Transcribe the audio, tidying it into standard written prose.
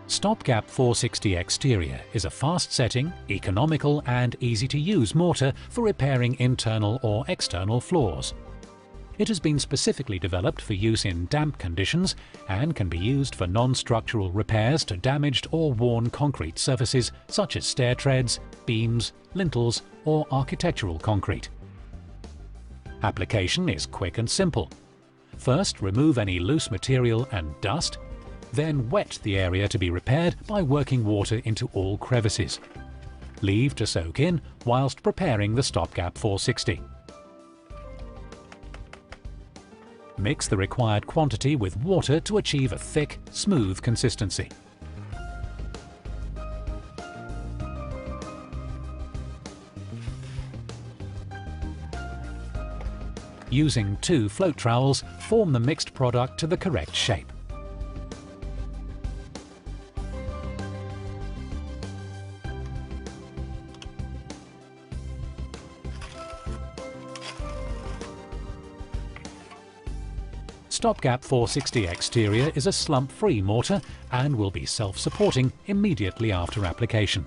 STOPGAP 460 Exterior is a fast-setting, economical and easy-to-use mortar for repairing internal or external floors. It has been specifically developed for use in damp conditions and can be used for non-structural repairs to damaged or worn concrete surfaces such as stair treads, beams, lintels or architectural concrete. Application is quick and simple. First, remove any loose material and dust. Then wet the area to be repaired by working water into all crevices. Leave to soak in whilst preparing the STOPGAP 460. Mix the required quantity with water to achieve a thick, smooth consistency. Using 2 float trowels, form the mixed product to the correct shape. STOPGAP 460 Exterior is a slump-free mortar and will be self-supporting immediately after application.